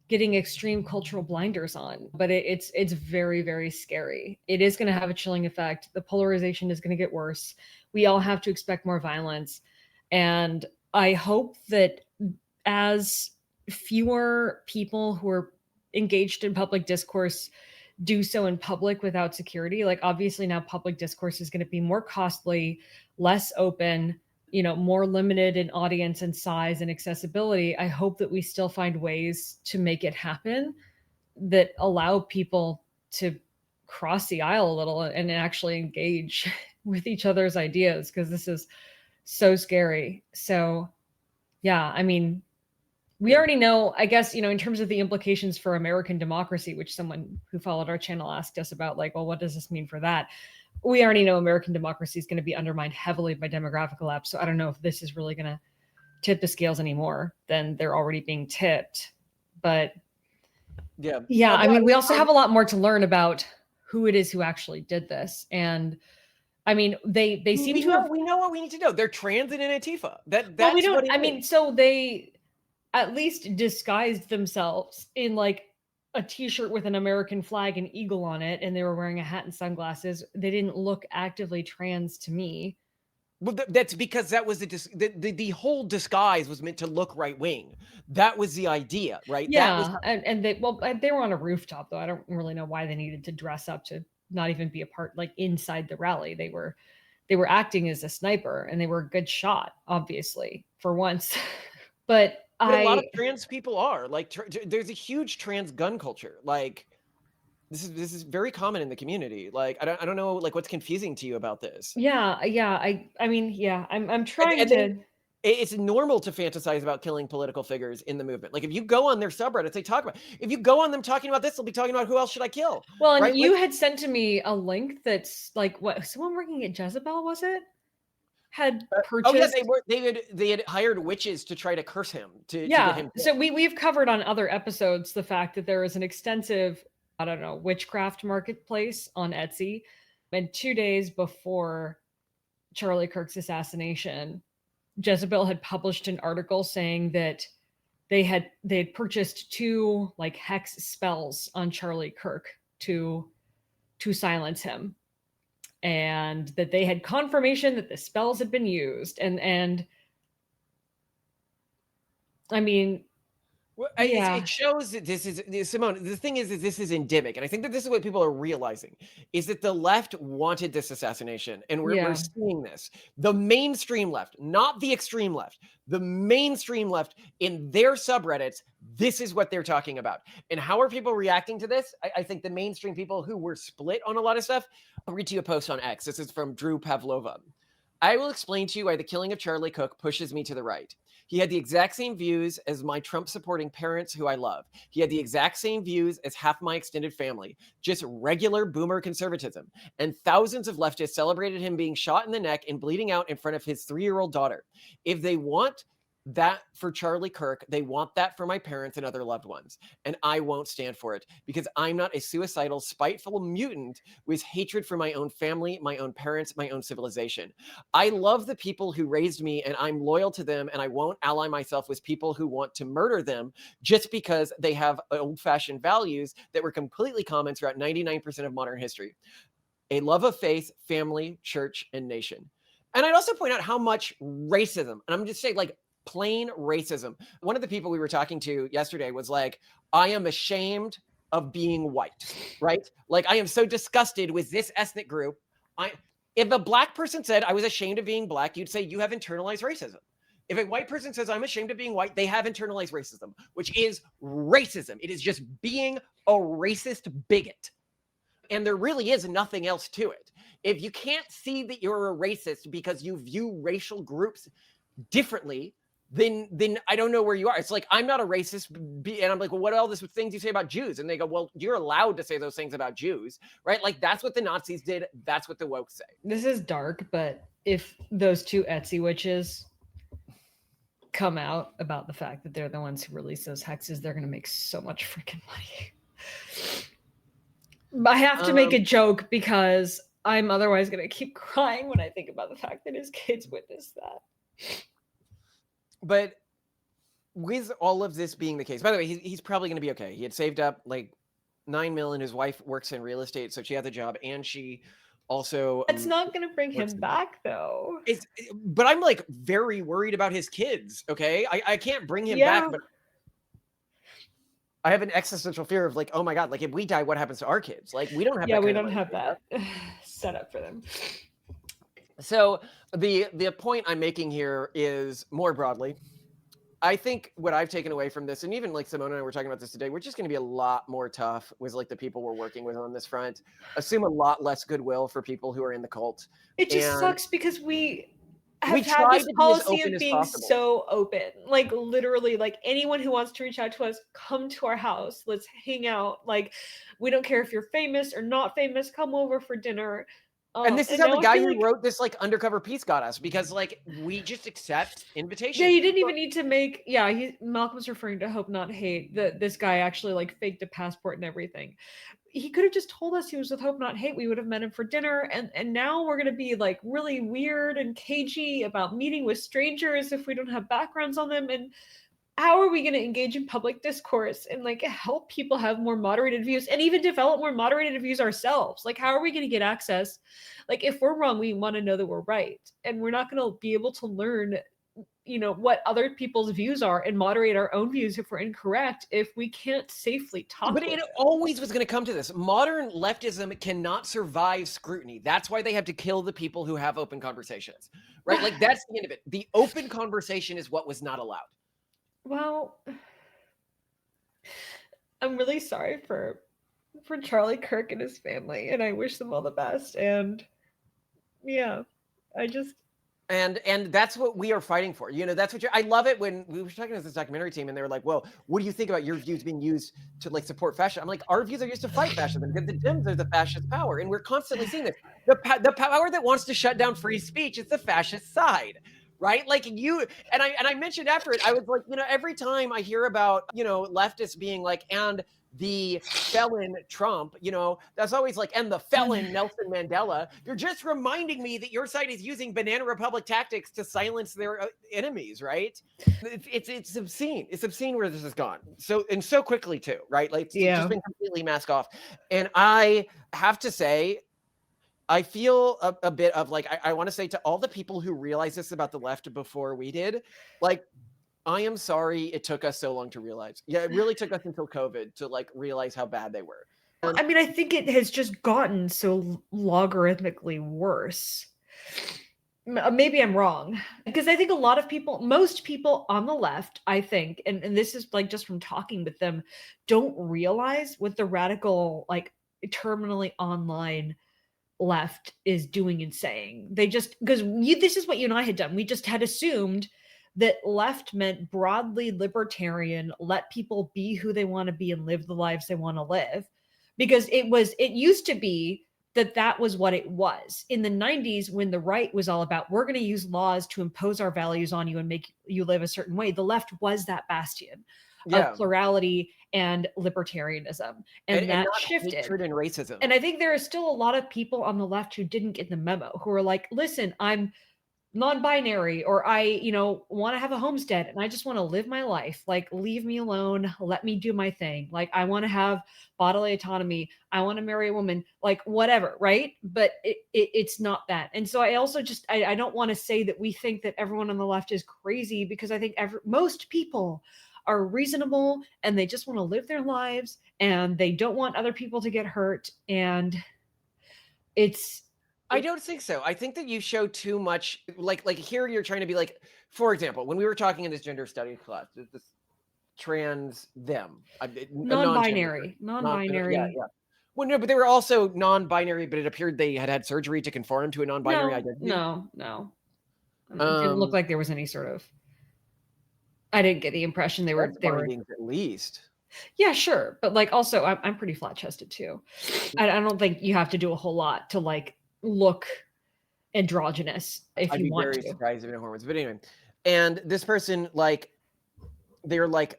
getting extreme cultural blinders on, but it's very, very scary. It is going to have a chilling effect. The polarization is going to get worse. We all have to expect more violence. And I hope that as fewer people who are engaged in public discourse do so in public without security, like obviously now public discourse is going to be more costly, less open, you know, more limited in audience and size and accessibility. I hope that we still find ways to make it happen that allow people to cross the aisle a little and actually engage with each other's ideas, because this is so scary. So yeah, I mean, we already know, I guess, you know, in terms of the implications for American democracy, which someone who followed our channel asked us about, like, well, what does this mean for that? we already know American democracy is going to be undermined heavily by demographic collapse. So I don't know if this is really going to tip the scales any more than they're already being tipped. But yeah, I mean, we also have a lot more to learn about who it is who actually did this. And I mean, they seem to have... We know what we need to know. They're trans and in Antifa. That's well, we don't, what it I mean, is. so they at least disguised themselves in like a t-shirt with an American flag and eagle on it, and they were wearing a hat and sunglasses. They didn't look actively trans to me. Well, that's because that was the whole disguise was meant to look right wing. That was the idea, right? Yeah, and they were on a rooftop though. I don't really know why they needed to dress up to not even be a part, like inside the rally. They were acting as a sniper, and they were a good shot, obviously, for once. But a lot of trans people are like, there's a huge trans gun culture. Like, this is very common in the community. Like, I don't know, like, what's confusing to you about this? Yeah. I mean, yeah. I'm trying to. It's normal to fantasize about killing political figures in the movement. Like, if you go on their subreddits, they talk about. If you go on them talking about this, they'll be talking about who else should I kill. Well, and right? you had sent to me a link that's like, what, someone working at Jezebel, was it? Had purchased. Oh yeah, they had hired witches to try to curse him to get him killed. So we've covered on other episodes the fact that there is an extensive, I don't know, witchcraft marketplace on Etsy. And 2 days before Charlie Kirk's assassination, Jezebel had published an article saying that they had purchased 2 like hex spells on Charlie Kirk to silence him, and that they had confirmation that the spells had been used. And I mean, well, it shows that this is, Simone, the thing is this is endemic. And I think that this is what people are realizing, is that the left wanted this assassination. And we're seeing this. The mainstream left, not the extreme left, the mainstream left in their subreddits, this is what they're talking about. And how are people reacting to this? I think the mainstream people who were split on a lot of stuff. I'll read to you a post on X. This is from Drew Pavlova. I will explain to you why the killing of Charlie Kirk pushes me to the right. He had the exact same views as my Trump-supporting parents who I love. He had the exact same views as half my extended family, just regular boomer conservatism. And thousands of leftists celebrated him being shot in the neck and bleeding out in front of his 3-year-old daughter. If they want that for Charlie Kirk, they want that for my parents and other loved ones. And I won't stand for it, because I'm not a suicidal, spiteful mutant with hatred for my own family, my own parents, my own civilization. I love the people who raised me, and I'm loyal to them, and I won't ally myself with people who want to murder them just because they have old-fashioned values that were completely common throughout 99% of modern history. A love of faith, family, church, and nation. And I'd also point out how much racism, and I'm just saying, like, plain racism. One of the people we were talking to yesterday was like, I am ashamed of being white, right? Like, I am so disgusted with this ethnic group. If a black person said I was ashamed of being black, you'd say you have internalized racism. If a white person says I'm ashamed of being white, they have internalized racism, which is racism. It is just being a racist bigot. And there really is nothing else to it. If you can't see that you're a racist because you view racial groups differently, then I don't know where you are. It's like, I'm not a racist. And I'm like, well, what are all these things you say about Jews? And they go, well, you're allowed to say those things about Jews, right? Like, that's what the Nazis did. That's what the woke say. This is dark, but if those 2 Etsy witches come out about the fact that they're the ones who release those hexes, they're going to make so much freaking money. I have to make a joke because I'm otherwise going to keep crying when I think about the fact that his kids witnessed that. But with all of this being the case, by the way, he's probably going to be okay. He had saved up like $9 million. His wife works in real estate, so she had the job, and she also. It's not going to bring him back, though. But I'm like very worried about his kids. Okay, I can't bring him back, but I have an existential fear of like, oh my god, like if we die, what happens to our kids? Like, we don't have. Yeah, we don't have that set up for them. So the point I'm making here is, more broadly, I think what I've taken away from this, and even like Simone and I were talking about this today, we're just going to be a lot more tough with like the people we're working with on this front. Assume a lot less goodwill for people who are in the cult. It just sucks because we have had this policy of being so open. Like, literally, like, anyone who wants to reach out to us, come to our house. Let's hang out. Like, we don't care if you're famous or not famous. Come over for dinner. And this is And how now the I guy feel who like wrote this like undercover piece got us, because like we just accept yeah, invitations. you didn't even need to make Malcolm's referring to Hope Not Hate. That this guy actually like faked a passport and everything. He could have just told us he was with Hope Not Hate. We would have met him for dinner. And now we're gonna be like really weird and cagey about meeting with strangers if we don't have backgrounds on them. And how are we going to engage in public discourse and like help people have more moderated views and even develop more moderated views ourselves? Like, how are we going to get access? Like, if we're wrong, we want to know that we're right, and we're not going to be able to learn, what other people's views are and moderate our own views if we're incorrect if we can't safely talk. But with it them. always was going to come to this. Modern leftism cannot survive scrutiny. That's why they have to kill the people who have open conversations, right? Like that's the end of it. The open conversation is what was not allowed. Well, I'm really sorry for Charlie Kirk and his family, and I wish them all the best. And yeah, I just And that's what we are fighting for. That's what I love it when we were talking to this documentary team and they were like, well, what do you think about your views being used to like support fascism? I'm like, our views are used to fight fascism because the Dems are the fascist power. And we're constantly seeing this. The power that wants to shut down free speech is the fascist side. Right? Like I mentioned after it, I was like, every time I hear about, leftists being like, and the felon Trump, that's always like, and the felon Nelson Mandela, you're just reminding me that your side is using Banana Republic tactics to silence their enemies, right? It's obscene. It's obscene where this has gone. So quickly too, right? Like it's just been completely masked off. And I have to say, I feel a bit of like, I want to say to all the people who realized this about the left before we did, like, I am sorry it took us so long to realize. Yeah, it really took us until COVID to like realize how bad they were. I mean, I think it has just gotten so logarithmically worse. Maybe I'm wrong, because I think a lot of people, most people on the left, I think, and this is like just from talking with them, don't realize what the radical, like terminally online left is doing and saying. They just, because this is what you and I had done. We just had assumed that left meant broadly libertarian, let people be who they want to be and live the lives they want to live, because it used to be that was what it was in the 90s, when the right was all about, we're going to use laws to impose our values on you and make you live a certain way. The left was that bastion of plurality and libertarianism, and that shifted. Hatred and racism. And I think there are still a lot of people on the left who didn't get the memo, who are like, listen, I'm non-binary, or I, want to have a homestead and I just want to live my life. Like, leave me alone. Let me do my thing. Like, I want to have bodily autonomy. I want to marry a woman, like whatever. Right. But it's not that. And so I also just, I don't want to say that we think that everyone on the left is crazy, because I think most people are reasonable and they just want to live their lives and they don't want other people to get hurt. And I don't think so. I think that you show too much, like here you're trying to be like, for example, when we were talking in this gender studies class, this trans them, non-binary. Yeah. Well, no, but they were also non-binary, but it appeared they had surgery to conform to a non-binary identity. No. It didn't look like there was any sort of, I didn't get the impression they were at least. Yeah, sure. But like, also I'm pretty flat-chested too. I don't think you have to do a whole lot to like look androgynous if you want to. I'd be very surprised if no hormones. But anyway, and this person, like, they're like,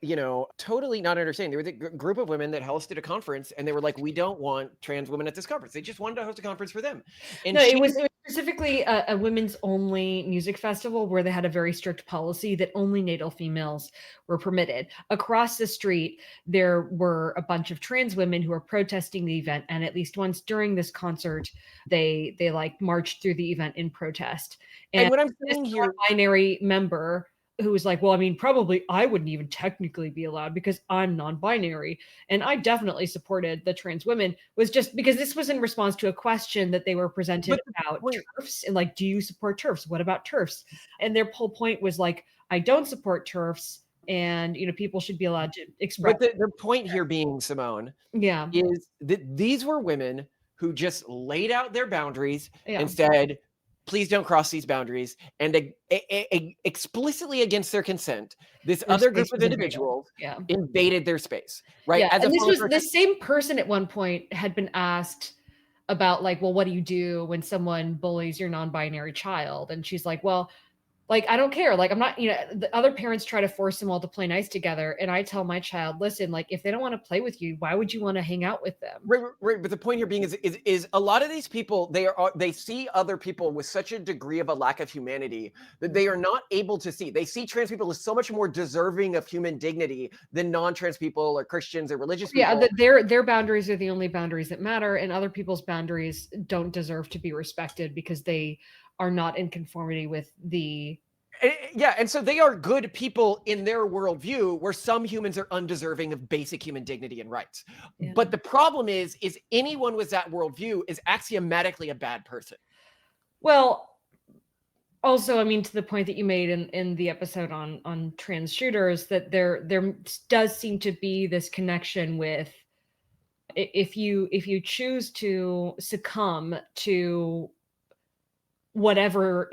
totally not understanding. They were the group of women that hosted a conference, and they were like, we don't want trans women at this conference. They just wanted to host a conference for them. And no, it was specifically a women's only music festival where they had a very strict policy that only natal females were permitted. Across the street, there were a bunch of trans women who were protesting the event, and at least once during this concert, they like marched through the event in protest. And what I'm saying here, binary member who was like, well, I mean, probably I wouldn't even technically be allowed because I'm non-binary. And I definitely supported the trans women, was just because this was in response to a question that they were presented about TERFs. And like, do you support TERFs? What about TERFs? And their whole point was like, I don't support TERFs. And, people should be allowed to express. But the point here being, Simone, is that these were women who just laid out their boundaries and said, please don't cross these boundaries. And explicitly against their consent, this other group of individuals invaded their space, right? Yeah. And this was the same person at one point had been asked about like, well, what do you do when someone bullies your non-binary child? And she's like, well, like, I don't care. Like, I'm not, the other parents try to force them all to play nice together. And I tell my child, listen, like, if they don't want to play with you, why would you want to hang out with them? Right. But the point here being is a lot of these people, they see other people with such a degree of a lack of humanity that they are not able to see. They see trans people as so much more deserving of human dignity than non-trans people or Christians or religious people. Yeah, their boundaries are the only boundaries that matter, and other people's boundaries don't deserve to be respected because they are not in conformity with the. Yeah, and so they are good people in their worldview, where some humans are undeserving of basic human dignity and rights. Yeah. But the problem is anyone with that worldview is axiomatically a bad person. Well, also, I mean, to the point that you made in the episode on trans shooters, that there does seem to be this connection with if you choose to succumb to whatever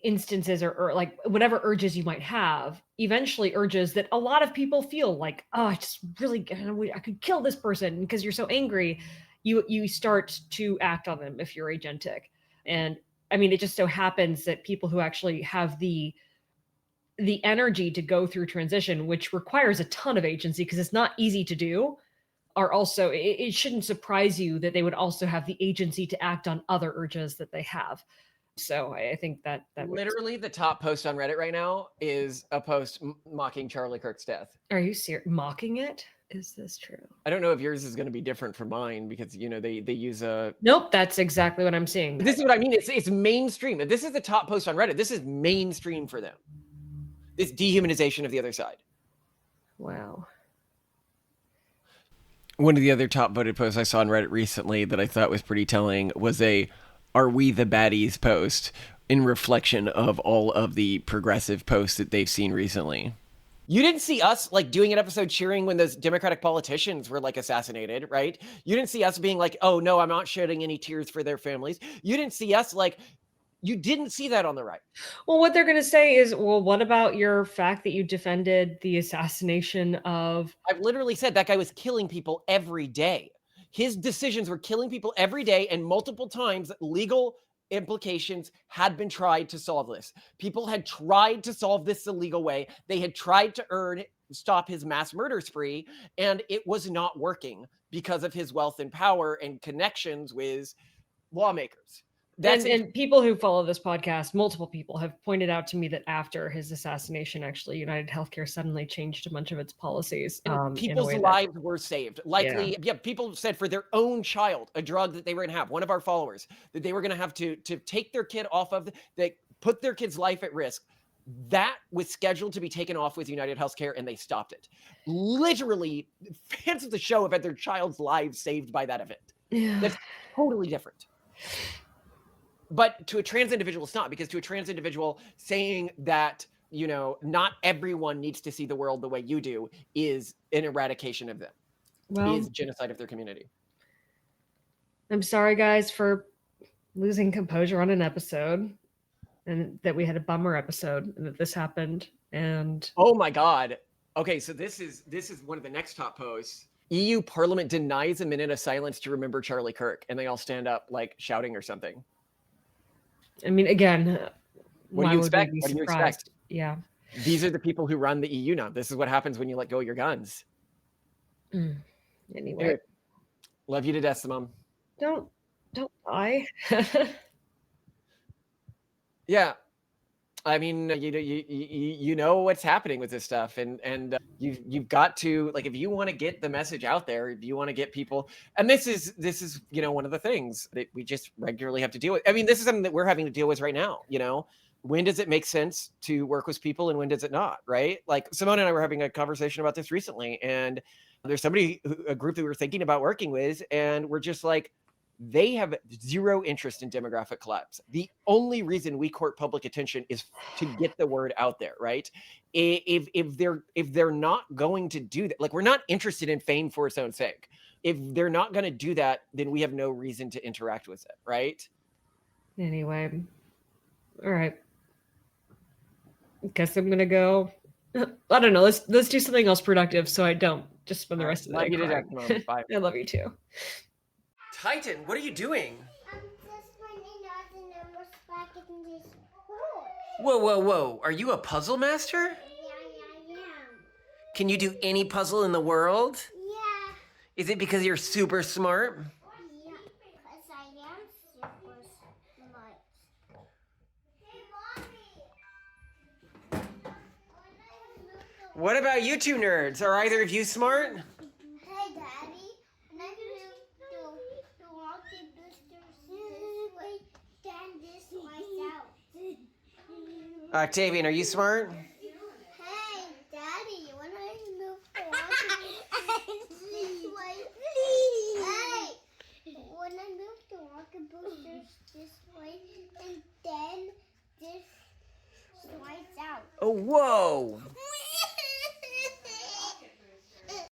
instances or like whatever urges you might have, eventually urges that a lot of people feel like, oh, I just really, I could kill this person because you're so angry, you start to act on them if you're agentic. And I mean, it just so happens that people who actually have the energy to go through transition, which requires a ton of agency because it's not easy to do, are also, it shouldn't surprise you that they would also have the agency to act on other urges that they have. So I think that literally the top post on Reddit right now is a post mocking Charlie Kirk's death. Are you serious? Mocking it? Is this true? I don't know if yours is going to be different from mine because they use a. Nope, that's exactly what I'm seeing. This is what I mean. It's mainstream. If this is the top post on Reddit, this is mainstream for them. This dehumanization of the other side. Wow. One of the other top voted posts I saw on Reddit recently that I thought was pretty telling was a "Are we the baddies?" post in reflection of all of the progressive posts that they've seen recently. You didn't see us like doing an episode cheering when those Democratic politicians were like assassinated, right? You didn't see us being like, oh no, I'm not shedding any tears for their families. You didn't see us like, you didn't see that on the right. Well, what they're going to say is, well, what about your fact that you defended the assassination of... I've literally said that guy was killing people every day. His decisions were killing people every day, and multiple times legal implications had been tried to solve this. People had tried to solve this the legal way. They had tried to stop his mass murder spree, and it was not working because of his wealth and power and connections with lawmakers. And people who follow this podcast, multiple people have pointed out to me that after his assassination, actually, United Healthcare suddenly changed a bunch of its policies. People's lives were saved. Likely, yeah, people said for their own child, a drug that they were going to have, one of our followers, that they were going to have to take their kid off of, that put their kid's life at risk. That was scheduled to be taken off with United Healthcare, and they stopped it. Literally, fans of the show have had their child's lives saved by that event. Yeah. That's totally different. But to a trans individual, it's not, because to a trans individual, saying that, not everyone needs to see the world the way you do is an eradication of them, is genocide of their community. I'm sorry, guys, for losing composure on an episode, and that we had a bummer episode, and that this happened. And oh my God. Okay, so this is one of the next top posts. EU Parliament denies a minute of silence to remember Charlie Kirk, and they all stand up like shouting or something. I mean, again, what do you expect? What do you expect? Yeah. These are the people who run the EU now. This is what happens when you let go of your guns. Anyway. Love you to death, Simone. Don't lie. Yeah. I mean, you know what's happening with this stuff, and you've got to, like, if you want to get the message out there, if you want to get people, and this is one of the things that we just regularly have to deal with. I mean, this is something that we're having to deal with right now. When does it make sense to work with people, and when does it not? Right? Like Simone and I were having a conversation about this recently, and there's a group that we were thinking about working with, and we're just like, they have zero interest in demographic collapse. The only reason we court public attention is to get the word out there, right? If they're not going to do that, like, we're not interested in fame for its own sake. If they're not going to do that, then we have no reason to interact with it, right? Anyway, all right. Guess I'm gonna go. I don't know. Let's do something else productive, so I don't just spend the rest of the day crying. Bye. I love you too. Titan, what are you doing? I'm just finding out the numbers back in this book. Whoa, whoa, whoa. Are you a puzzle master? Yeah, I am. Can you do any puzzle in the world? Yeah. Is it because you're super smart? Yeah, because I am super smart. Hey, Mommy. What about you two nerds? Are either of you smart? Hey, Daddy. When I move to walk the boosters this way, then this slides out. Octavian, are you smart? Hey, Daddy. When I move to walk this way, hey. When I move to walk the boosters this way, and then this slides out. Oh, whoa.